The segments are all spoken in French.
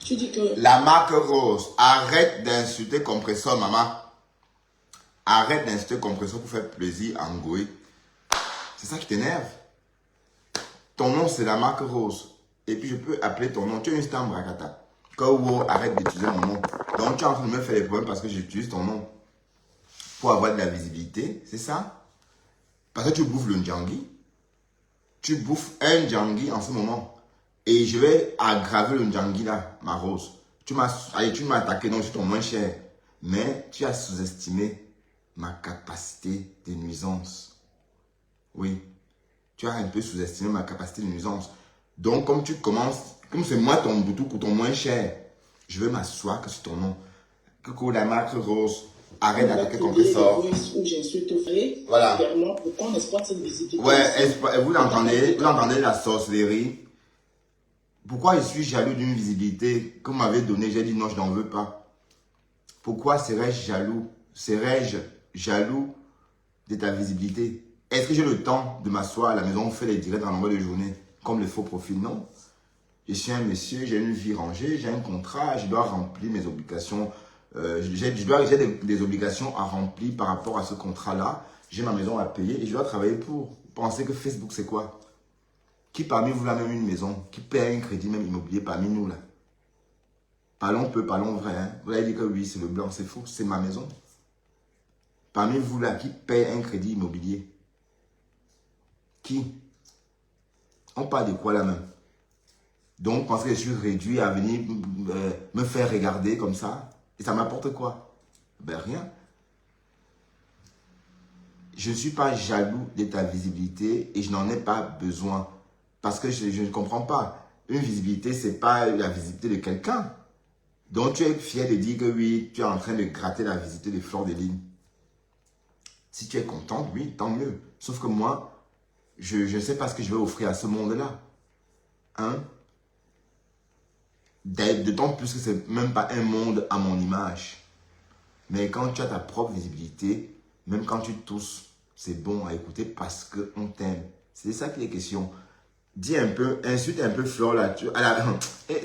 Tu dis que... La marque Rose, arrête d'insulter Compresseur, maman. Arrête d'insulter Compresseur pour faire plaisir à Ngoé. C'est ça qui t'énerve. Ton nom, c'est la marque Rose. Et puis, je peux appeler ton nom. Tu es une star Brakata. Kawo, arrête d'utiliser mon nom. Donc, tu es en train de me faire des problèmes parce que j'utilise ton nom. Pour avoir de la visibilité, c'est ça? Parce que tu bouffes le Ndjangi. Tu bouffes un Ndjangi en ce moment. Et je vais aggraver le Ndjangi là, ma Rose. Tu m'as attaqué, donc je suis ton moins cher. Mais tu as sous-estimé ma capacité de nuisance. Oui. Tu as un peu sous-estimé ma capacité de nuisance. Donc, comme tu commences, comme c'est moi ton boutou ou ton moins cher, je vais m'asseoir que c'est ton nom. Que la marque Rose, arrête d'attaquer Compresseur. Voilà. Pourquoi on exploite cette visibilité? Ouais, vous l'entendez la sorcellerie. Pourquoi je suis jaloux d'une visibilité que vous m'avez donnée? J'ai dit non, je n'en veux pas. Pourquoi serais-je jaloux? Serais-je jaloux de ta visibilité? Est-ce que j'ai le temps de m'asseoir à la maison, faire les directs en longueur de journée, comme les faux profils? Non. Je suis un monsieur, j'ai une vie rangée, j'ai un contrat, je dois remplir mes obligations. J'ai des obligations à remplir par rapport à ce contrat-là. J'ai ma maison à payer et je dois travailler pour. Vous pensez que Facebook, c'est quoi? Qui parmi vous a même une maison? Qui paie un crédit même immobilier parmi nous là? Parlons peu, parlons vrai. Hein? Vous allez dire que oui, c'est le blanc, c'est faux, c'est ma maison. Parmi vous là, qui paie un crédit immobilier? Qui? On parle de quoi là même? Donc, pensez que je suis réduit à venir me faire regarder comme ça. Et ça m'apporte quoi? Ben rien. Je ne suis pas jaloux de ta visibilité et je n'en ai pas besoin. Parce que je ne comprends pas. Une visibilité, ce n'est pas la visibilité de quelqu'un. Donc, tu es fier de dire que oui, tu es en train de gratter la visibilité de Fleur de Lys. Si tu es contente, oui, tant mieux. Sauf que moi, je ne sais pas ce que je vais offrir à ce monde-là. Hein? D'autant plus que c'est même pas un monde à mon image. Mais quand tu as ta propre visibilité, même quand tu tousses, c'est bon à écouter parce qu'on t'aime. C'est ça qui est question. Dis un peu, insulte un peu Fleur là.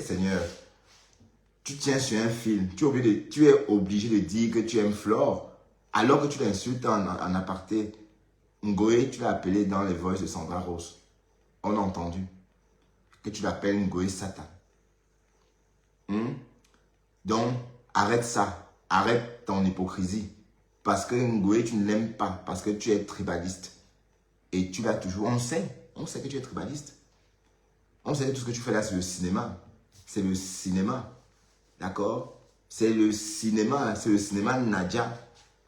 Seigneur, tu tiens sur un fil. Tu es obligé de dire que tu aimes Fleur alors que tu l'insultes en aparté. Ngoé, tu l'as appelé dans les voices de Sandra Rose. On a entendu que tu l'appelles Ngoé Satan. Donc, arrête ça. Arrête ton hypocrisie. Parce que Ngoé, tu ne l'aimes pas. Parce que tu es tribaliste. Et tu l'as toujours. On sait que tu es tribaliste. On sait que tout ce que tu fais là, c'est le cinéma. C'est le cinéma. D'accord? C'est le cinéma. C'est le cinéma Nadia.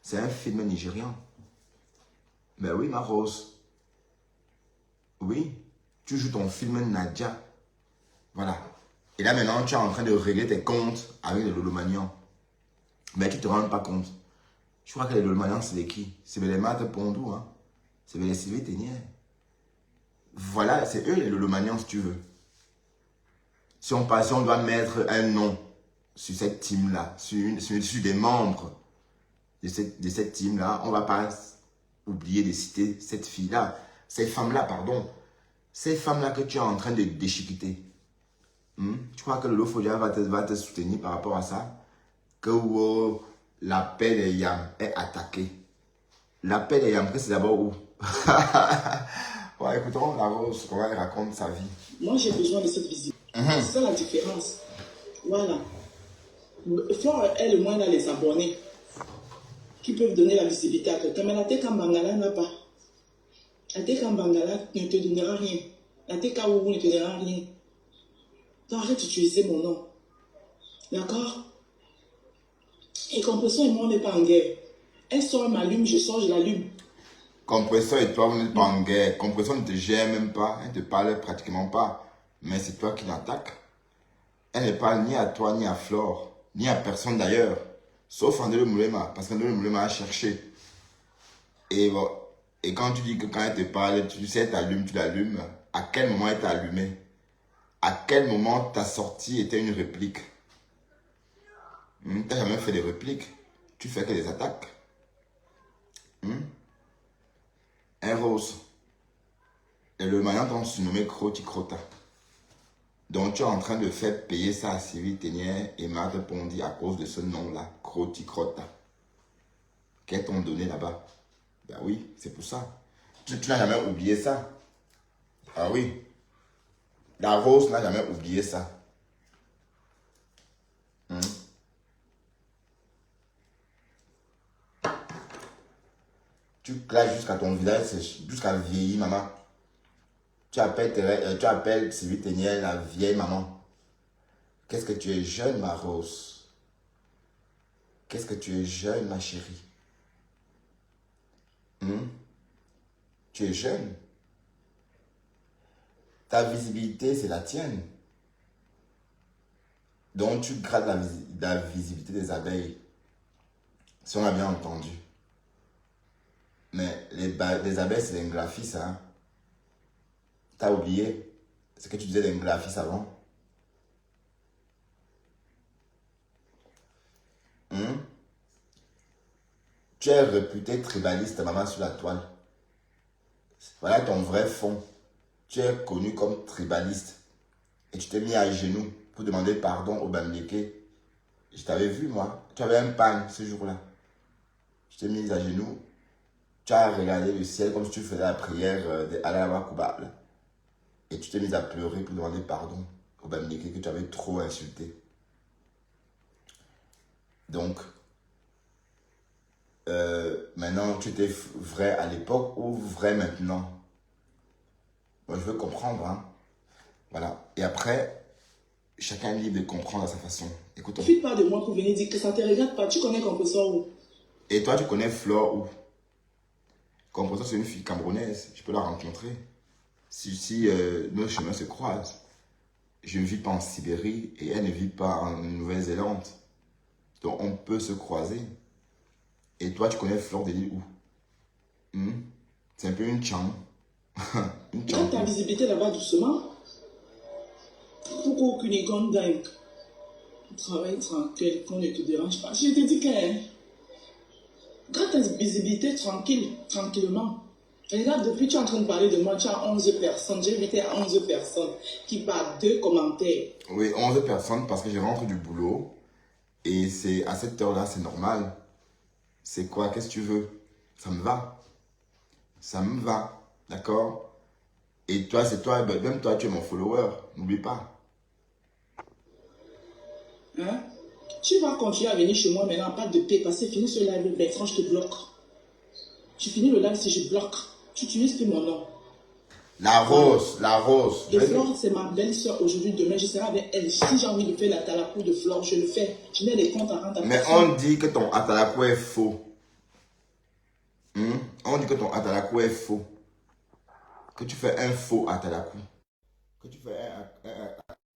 C'est un film nigérian. Ben oui, ma Rose. Oui. Tu joues ton film Nadia. Voilà. Et là, maintenant, tu es en train de régler tes comptes avec les Lolomanians. Mais tu ne te rends pas compte. Je crois que les Lolomanians, c'est les qui? C'est les Matt Pondou. Hein? C'est les Sylvie Ténière. Voilà, c'est eux les Lolomanians, si tu veux. Si on doit mettre un nom sur cette team-là, sur des membres de cette team-là, on ne va pas oublier de citer cette fille-là, ces femmes-là, pardon. Ces femmes-là que tu es en train de déchiqueter. Tu crois que Lolo Fodia va te soutenir par rapport à ça? Que la paix des Yam est attaquée. La paix des Yam, c'est d'abord où? Ouais, écoutons la Rose, comment elle raconte sa vie. Moi, j'ai besoin de cette visibilité. C'est ça la différence. Voilà. Fleur est le moins dans les abonnés qui peuvent donner la visibilité à quelqu'un. Mais la Teka Mbangala n'a pas. La Teka Mbangala ne te donnera rien. La Teka Ougou ne te donnera rien. Donc arrête d'utiliser mon nom. D'accord? Et Compresseur et moi, on n'est pas en guerre. Elle sort, elle m'allume, je sors, je l'allume. Compresseur et toi, vous n'êtes pas en guerre. Compresseur ne te gère même pas. Elle ne te parle pratiquement pas. Mais c'est toi qui l'attaque. Elle ne parle ni à toi, ni à Flore, ni à personne d'ailleurs. Sauf André Moulema. Parce qu'André Moulema a cherché. Et quand tu dis que quand elle te parle, tu sais, elle t'allume, tu l'allumes. À quel moment elle t'a allumé? À quel moment ta sortie était une réplique? Tu n'as jamais fait des répliques. Tu fais que des attaques. Un Rose. Et le maniant t'ont surnommé Croti Crota. Donc, tu es en train de faire payer ça à Sylvie Ténière et Marthe Pondy à cause de ce nom-là, Croticrotta, qu'elles t'ont donné là-bas. Ben oui, c'est pour ça. Tu n'as jamais oublié ça. Ah oui. La Rose n'a jamais oublié ça. Hmm. Tu clashes jusqu'à ton village, jusqu'à vieillir, maman. Tu appelles Sylvie Ténière la vieille maman. Qu'est-ce que tu es jeune, ma Rose? Qu'est-ce que tu es jeune, ma chérie? Hmm? Tu es jeune. Ta visibilité, c'est la tienne. Donc, tu grattes la visibilité des abeilles. Si on a bien entendu. Mais les abeilles, c'est des graphistes, hein. T'as oublié ce que tu disais des graphistes avant? Hmm? Tu es réputé tribaliste, maman, sur la toile. Voilà ton vrai fond. Tu es connu comme tribaliste. Et tu t'es mis à genoux pour demander pardon au Bamileke. Je t'avais vu, moi. Tu avais un pan ce jour-là. Tu t'es mis à genoux. Tu as regardé le ciel comme si tu faisais la prière de Allah Akbar. Et tu t'es mis à pleurer pour demander pardon au Bamileke que tu avais trop insulté. Donc, maintenant, tu étais vrai à l'époque ou vrai maintenant? Moi, je veux comprendre, hein. Voilà. Et après, chacun est libre de comprendre à sa façon. Écoute. Profite pas de moi pour venir dire que ça te regarde pas. Tu connais Compressor où? Et toi, tu connais Flore où? Compressor, c'est une fille camerounaise. Je peux la rencontrer. Si nos chemins se croisent. Je ne vis pas en Sibérie et elle ne vit pas en Nouvelle-Zélande. Donc, on peut se croiser. Et toi, tu connais Flore de l'île où? C'est un peu une chang. Une chang. Garde ta visibilité là-bas doucement. Pourquoi aucune icône dingue? Travaille tranquille, qu'on ne te dérange pas. Je te dis que garde ta visibilité tranquillement. Regarde, depuis tu es en train de parler de moi, tu as 11 personnes. J'ai invité à 11 personnes qui parlent 2 commentaires. Oui, 11 personnes parce que je rentre du boulot. Et c'est à cette heure-là, c'est normal. C'est quoi? Qu'est-ce que tu veux? Ça me va. Ça me va. D'accord? Et toi, c'est toi, même toi, tu es mon follower. N'oublie pas. Hein? Tu vas continuer à venir chez moi maintenant, pas de paix, parce que fini ce live, Bertrand, je te bloque. Tu finis le live si je bloque. Tu utilises plus mon nom. La Rose, la Rose. Et Flore, c'est ma belle-soeur aujourd'hui, demain, je serai avec elle. Si j'ai envie de faire la talakou de Flore, je le fais. Je mets les comptes à rente à Mais personne. on dit que ton atalakou est faux. On dit que ton atalakou est faux. Que tu fais un faux atalakou. Que tu fais un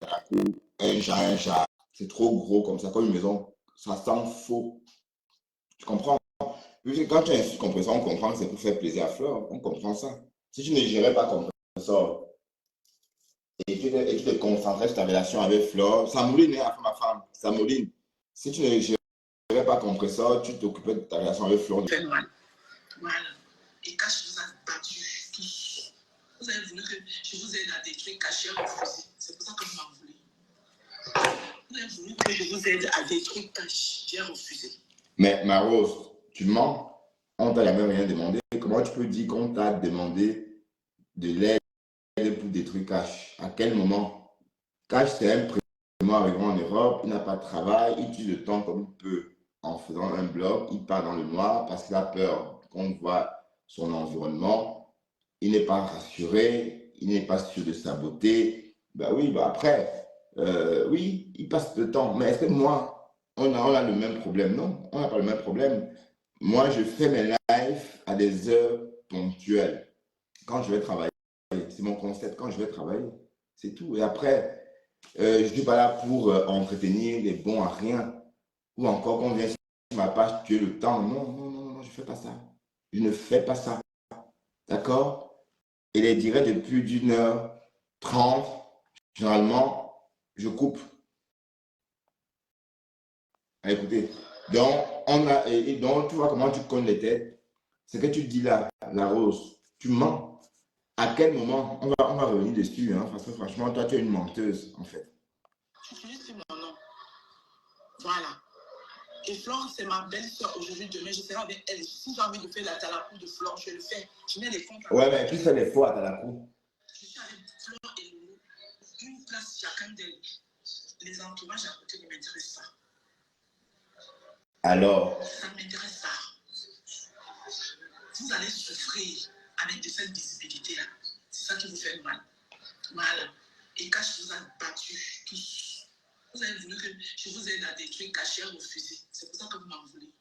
atalakou, un chat. C'est trop gros comme ça, comme une maison. Ça sent faux. Tu comprends? Puisque quand tu insultes Compressor, on comprend que c'est pour faire plaisir à Fleur. On comprend ça. Si tu ne gérais pas Compressor et tu te concentrais sur ta relation avec Fleur, Samouline est ma femme. Samouline, si tu ne gérais pas Compressor, tu t'occupais de ta relation avec Fleur. Voilà. Et Cash vous a battu tous. Vous avez voulu que je vous aide à détruire Cash et refuser. C'est pour ça que vous m'en voulez. Vous avez voulu que je vous aide à détruire Cash. J'ai refusé. Mais ma Rose, tu mens. On t'a jamais rien demandé. Comment tu peux dire qu'on t'a demandé de l'aide pour détruire Cash? À quel moment? Cash, c'est un primo arrivant en Europe, il n'a pas de travail, il tue le temps comme il peut en faisant un blog, il part dans le noir parce qu'il a peur qu'on voit son environnement, il n'est pas rassuré, il n'est pas sûr de sa beauté. Ben oui, ben après, oui, il passe le temps. Mais est-ce que moi, on a le même problème? Non, on n'a pas le même problème. Moi, je fais mes lives à des heures ponctuelles. Quand je vais travailler, c'est mon concept, quand je vais travailler, c'est tout. Et après, je ne suis pas là pour entretenir les bons à rien. Ou encore qu'on vient sur ma page tuer le temps. Non, non, non, non, je ne fais pas ça. Je ne fais pas ça. D'accord? Et les directs de plus d'1h30, généralement, je coupe. Ah, écoutez, donc, donc, tu vois comment tu connais les têtes. Ce que tu dis là, la Rose, tu mens. À quel moment on va revenir dessus, hein, parce que franchement, toi, tu es une menteuse, en fait. J'utilise mon nom. Voilà. Et Flore, c'est ma belle-sœur aujourd'hui, demain, je serai avec elle. Si j'ai envie de faire la talapou de Flore, je le fais. Je mets les comptes. Ouais, mais tu fais des faux à ta coup. Je suis avec Flore et Loulou. Une place chacun d'elles. Les entourages à côté ne m'intéressent pas. Alors? Ça ne m'intéresse pas. Vous allez souffrir avec de cette visibilité-là. C'est ça qui vous fait mal. Voilà. Et quand je vous ai battu tous, vous avez voulu que je vous aide à détruire, cacher, refuser. C'est pour ça que vous m'en voulez.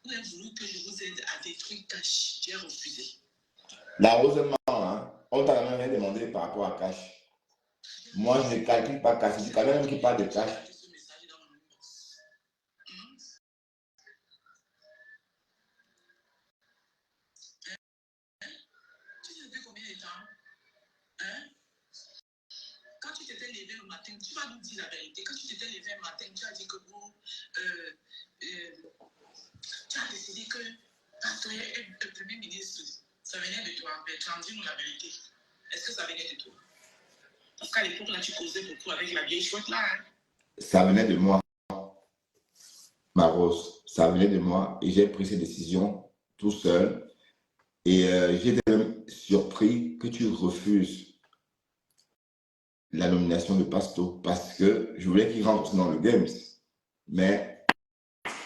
Vous avez voulu que je vous aide à détruire, cacher, j'ai refusé. La rose ment, hein. On t'a quand même rien demandé par rapport à cash. Moi, je ne calcule pas cash. C'est quand même qui parle de cash. Tu sais depuis combien de temps? Hein? Quand tu t'étais levé le matin, tu vas nous dire la vérité. Quand tu t'étais levé le matin, tu as dit que bon, tu as décidé que Pasteur est le premier ministre. Ça venait de toi. Bertrand, dis-nous la vérité. Est-ce que ça venait de toi? Parce qu'à l'époque, là, tu causais beaucoup avec la vieille chouette là. Hein? Ça venait de moi, ma rose. Ça venait de moi et j'ai pris ces décisions tout seul. Et j'étais même surpris que tu refuses la nomination de Pasto parce que je voulais qu'il rentre dans le Games. Mais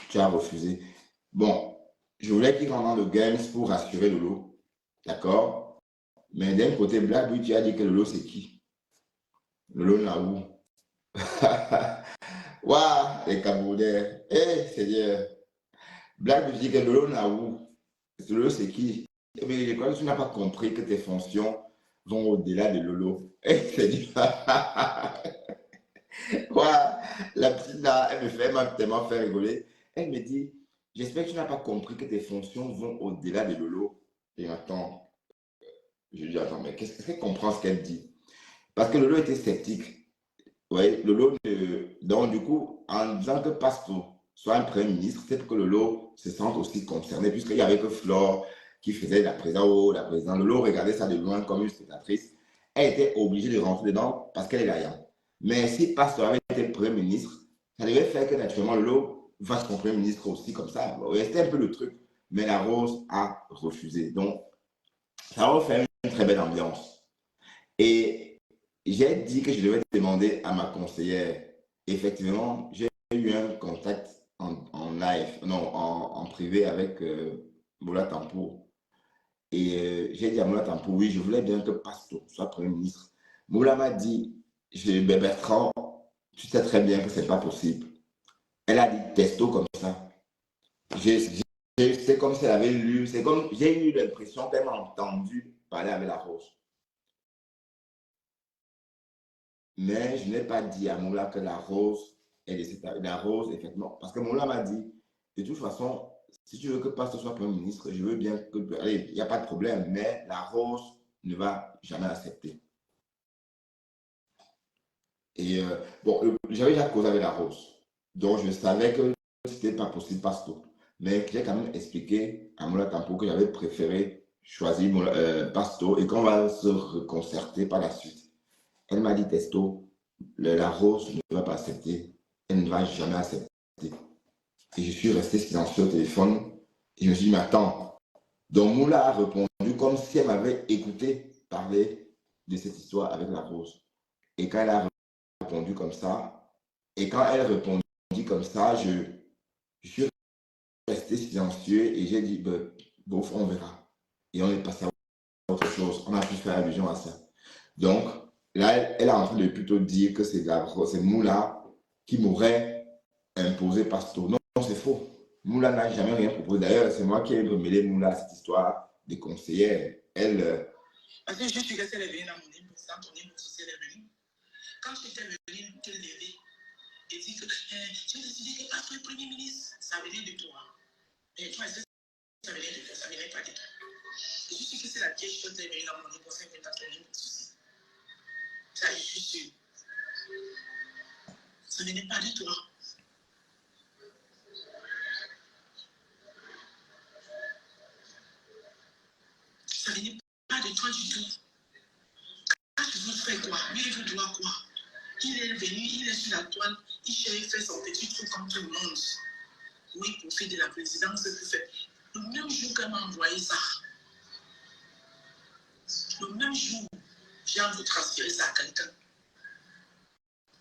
tu as refusé. Bon, je voulais qu'il rentre dans le Games pour rassurer Lolo. D'accord? Mais d'un côté, Black, lui, tu as dit que Lolo, c'est qui? Lolo Naou. Waouh, les Camerounais. Eh, Seigneur. Black, tu dis que Lolo Naou. Lolo, c'est qui? Mais je crois que tu n'as pas compris que tes fonctions vont au-delà de Lolo. Eh, Seigneur. Waouh, la petite là, elle m'a tellement fait rigoler. Elle me dit, j'espère que tu n'as pas compris que tes fonctions vont au-delà de Lolo. Et attends, je lui dis, attends, mais qu'est-ce qu'elle comprend ce qu'elle dit? Parce que Lolo était sceptique. Oui, Lolo, donc du coup, en disant que Pasto soit un premier ministre, c'est pour que Lolo se sente aussi concerné, puisqu'il n'y avait que Flore qui faisait la présidence, la présidente. Lolo regardait ça de loin comme une spectatrice. Elle était obligée de rentrer dedans parce qu'elle est gagnante. Mais si Pasto avait été premier ministre, ça devait faire que naturellement Lolo va se premier ministre aussi comme ça. C'était un peu le truc. Mais la Rose a refusé. Donc, ça va faire une très belle ambiance. Et j'ai dit que je devais demander à ma conseillère. Effectivement, j'ai eu un contact en live, non, en privé avec Moula Tampo. Et j'ai dit à Moula Tampo, oui, je voulais bien que Pasto soit Premier ministre. Moula m'a dit, Bertrand, tu sais très bien que ce n'est pas possible. Elle a dit testo comme ça. C'est comme si elle avait lu, c'est comme, j'ai eu l'impression qu'elle m'a entendu parler avec la Rose. Mais je n'ai pas dit à Moula que la Rose est de cette... La Rose, effectivement, parce que Moula m'a dit, de toute façon, si tu veux que Pasteur soit Premier ministre, je veux bien que... Allez, il n'y a pas de problème, mais la Rose ne va jamais accepter. Et bon, j'avais déjà causé avec la Rose. Donc, je savais que ce n'était pas possible, Pasteur. Mais j'ai quand même expliqué à Moula Tampo que j'avais préféré choisir Pasteur et qu'on va se reconcerter par la suite. Elle m'a dit, Testo, la Rose ne va pas accepter. Elle ne va jamais accepter. Et je suis resté silencieux au téléphone. Et je me suis dit, mais attends. Donc Moula a répondu comme si elle m'avait écouté parler de cette histoire avec la Rose. Et quand elle a répondu comme ça, et quand elle répondit comme ça, je suis resté silencieux et j'ai dit, bon, on verra. Et on est passé à autre chose. On a pu faire allusion à ça. Donc, là, elle est en train de plutôt dire que c'est Moula qui m'aurait imposé Pasto. Non, c'est faux. Moula n'a jamais rien proposé. D'ailleurs, c'est moi qui ai remêlé Moula à cette histoire des conseillères. Elle. Parce que je suis restée venue dans mon inbox, dans ton inbox, elle est venue. Quand j'étais venue te lever et dire que tu as décidé que Pasto est Premier ministre, ça venait de toi. Et toi, est-ce que ça venait de toi? Ça venait pas de toi. Je suis sûre que c'est la vieille chose qui est venue dans mon inbox, elle venait dans ton inbox. Ça, je suis sûre. Ça venait pas de toi. Ça venait pas de toi, électorale, il cherche faire son petit truc comme tout le monde. Oui, il profite de la présidence, tout fait. Le même jour qu'elle m'a envoyé ça, le même jour, j'ai envie de transférer ça à quelqu'un.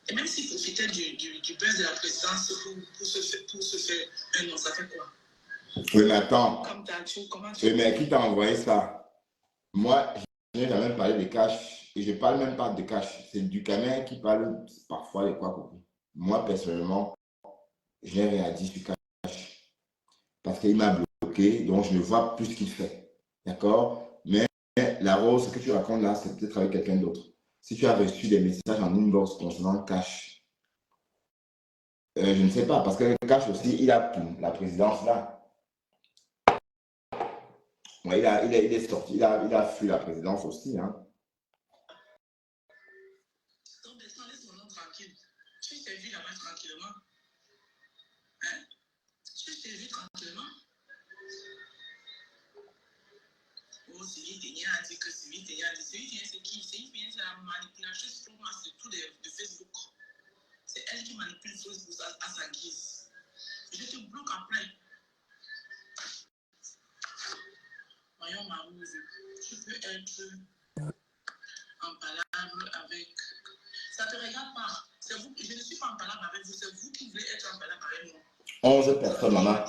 Et même s'il profitait du buzz de la présidence pour se faire un nom, ça fait quoi? Oui, mais attends. Comme comment Oui, mais qui t'a envoyé ça? Moi, je n'ai jamais parlé de cash. Et je ne parle même pas de cash. C'est du Cameroun qui parle parfois de quoi, coucou. Moi, personnellement, je n'ai rien dit sur cash. Parce qu'il m'a bloqué, donc je ne vois plus ce qu'il fait. D'accord? Mais la rose, ce que tu racontes là, c'est peut-être avec quelqu'un d'autre. Si tu as reçu des messages en inbox concernant cash, je ne sais pas, parce que cash aussi, il a la présidence là. Ouais, il est sorti, il a fui la présidence aussi. Hein. Donc, maintenant, laisse mon nom tranquille. Tu t'es vu là-bas tranquillement. Hein? Tu t'es vu tranquillement. Oh, Sylvie Ténia a dit que Sylvie Ténia a dit. Sylvie Ténia, c'est qui? Sylvie Ténia, c'est la manipulatrice pour moi, c'est tout de Facebook. C'est elle qui manipule Facebook à sa guise. Je te bloque après. Voyons, Marouze, tu peux être en palabre avec. Ça ne te regarde pas. Vous, je ne suis pas en palabre avec vous, c'est vous qui voulez être en palabre avec moi. 11 personnes, maman.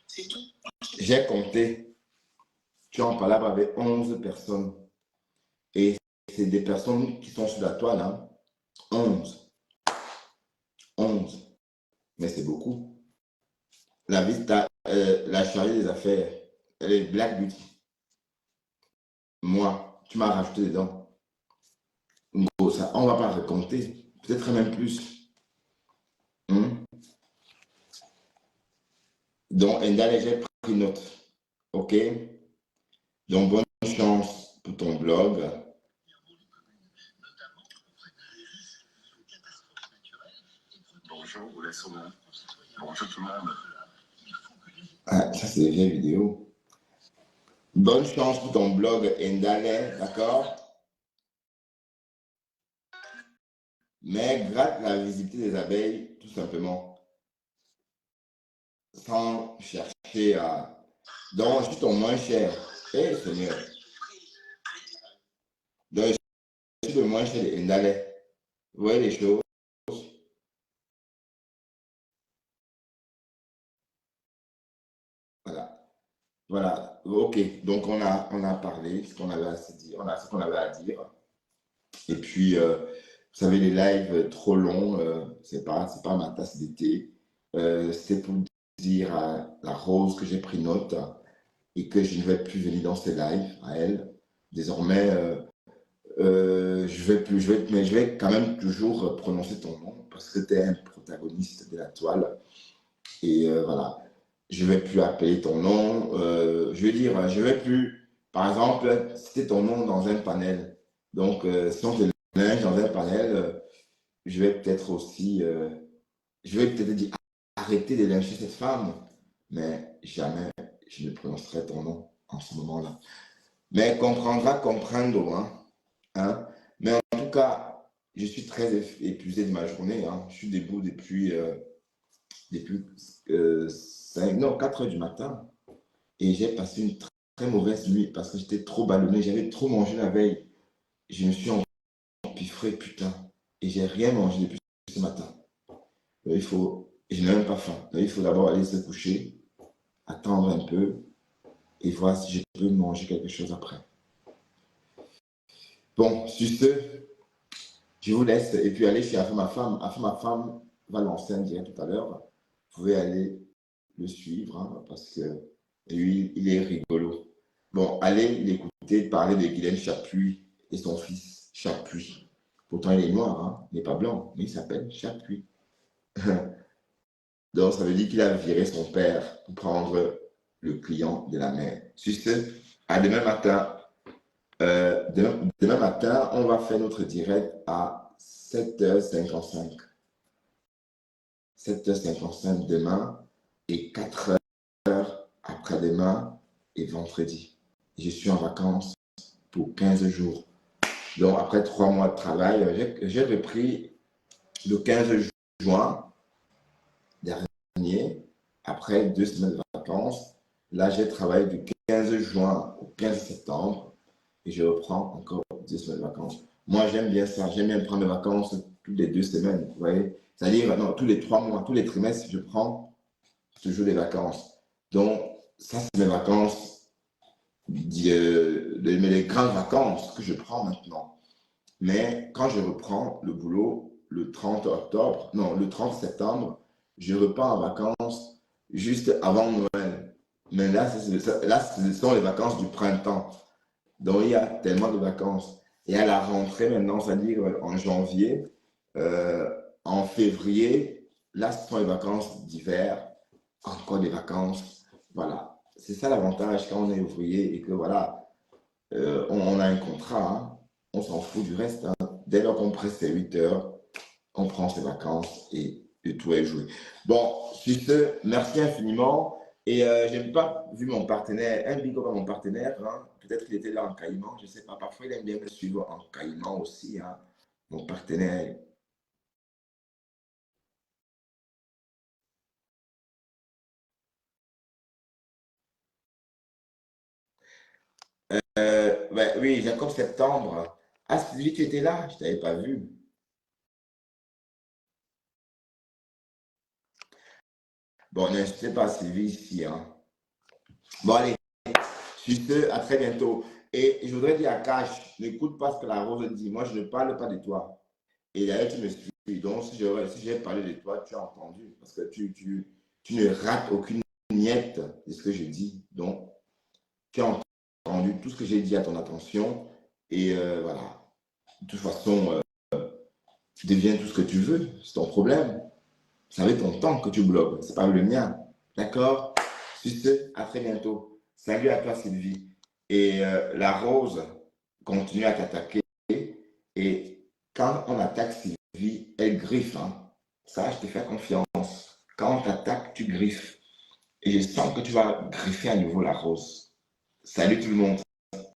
C'est tout. J'ai compté. Tu es en palabre avec 11 personnes. Et c'est des personnes qui sont sur la toile. Hein. 11. 11. Mais c'est beaucoup. La vista, la chargée des affaires, elle est Black Beauty. Moi, tu m'as rajouté dedans. Gros, ça, on ne va pas raconter. Peut-être même plus. Donc, Ndale, j'ai pris note. OK? Donc, bonne chance pour ton blog. Bonjour, bonjour tout le monde. Ah, ça, c'est des vieilles vidéos. Bonne chance pour ton blog Ndale, d'accord? Mais gratte la visibilité des abeilles, tout simplement. Sans chercher à... Donc, je suis ton moins cher. Eh, Seigneur. Donc, je suis le moins cher de Ndale. Vous voyez les choses? Voilà. Voilà. OK. Donc, on a parlé ce qu'on avait à se dire. On a ce qu'on avait à dire. Et puis, vous savez, les lives trop longs, c'est pas ma tasse d'été. C'est pour dire à la Rose que j'ai pris note et que je ne vais plus venir dans ces lives à elle. Désormais, mais je vais quand même toujours prononcer ton nom parce que tu es un protagoniste de la toile. Et voilà, je ne vais plus appeler ton nom. Je vais dire, je ne vais plus, par exemple, citer ton nom dans un panel. Donc, si on te linge dans un panel, je vais peut-être aussi, je vais peut-être dire, arrêtez de lyncher cette femme, mais jamais je ne prononcerai ton nom en ce moment-là. Mais comprendra, comprendre, hein. Mais en tout cas, je suis très épuisé de ma journée. Hein. Je suis debout depuis 4 heures du matin. Et j'ai passé une très mauvaise nuit parce que j'étais trop ballonné. J'avais trop mangé la veille. Je me suis empiffré, putain. Et j'ai rien mangé depuis ce matin. Je n'ai même pas faim. Il faut d'abord aller se coucher, attendre un peu et voir si je peux manger quelque chose après. Bon, sur ce, je vous laisse et puis aller chez ma femme. Ma femme va lancer un direct tout à l'heure. Vous pouvez aller le suivre hein, parce que lui, il est rigolo. Bon, allez l'écouter parler de Guylaine Chapuis et son fils Chapuis. Pourtant, il est noir, hein, il n'est pas blanc, mais il s'appelle Chapuis. Donc, ça veut dire qu'il a viré son père pour prendre le client de la mère. Sur ce, à demain matin. Demain matin, on va faire notre direct à 7h55. 7h55 demain et 4h après-demain et vendredi. Je suis en vacances pour 15 jours. Donc, après 3 mois de travail, j'ai repris le 15 juin dernier, après 2 semaines de vacances. Là, j'ai travaillé du 15 juin au 15 septembre et je reprends encore 2 semaines de vacances. Moi, j'aime bien ça. J'aime bien prendre des vacances toutes les 2 semaines. Vous voyez? C'est-à-dire, non, tous les 3 mois, tous les trimestres, je prends toujours des vacances. Donc, ça, c'est mes vacances, les grandes vacances que je prends maintenant. Mais quand je reprends le boulot le 30 octobre, non, le 30 septembre, je repars en vacances juste avant Noël. Mais là, ce sont les vacances du printemps. Donc, il y a tellement de vacances. Et à la rentrée maintenant, c'est-à-dire en janvier, euh, en février, là, ce sont les vacances d'hiver, encore des vacances. Voilà. C'est ça l'avantage quand on est ouvrier et que voilà, on a un contrat, hein. On s'en fout du reste, hein. Dès lors qu'on presse ses 8 heures, on prend ses vacances et tout est joué. Bon, sur ce, merci infiniment. Et je n'ai pas vu mon partenaire, un big up à mon partenaire, hein. Peut-être qu'il était là en caïman, je ne sais pas. Parfois, il aime bien me suivre en caïman aussi, hein. Mon partenaire. Ouais, oui, Jacob Septembre. Ah, Sylvie, tu étais là? Je ne t'avais pas vu. Bon, n'hésitez pas, Sylvie, ici, hein. Bon, allez, sur ce, à très bientôt. Et je voudrais dire à Cash, n'écoute pas ce que la Rose dit. Moi, je ne parle pas de toi. Et d'ailleurs, tu me suis. Donc, si j'ai parlé de toi, tu as entendu. Parce que tu ne rates aucune miette de ce que je dis. Donc, tu as entendu tout ce que j'ai dit à ton attention. Et voilà. De toute façon, tu deviens tout ce que tu veux. C'est ton problème. C'est avec ton temps que tu blogues. C'est pas le mien. D'accord? Sur ce, à très bientôt. Salut à toi, Sylvie. Et la rose continue à t'attaquer. Et quand on attaque Sylvie, elle griffe, hein. Ça, je te fais confiance. Quand on t'attaque, tu griffes. Et je sens que tu vas griffer à nouveau la rose. Salut tout le monde.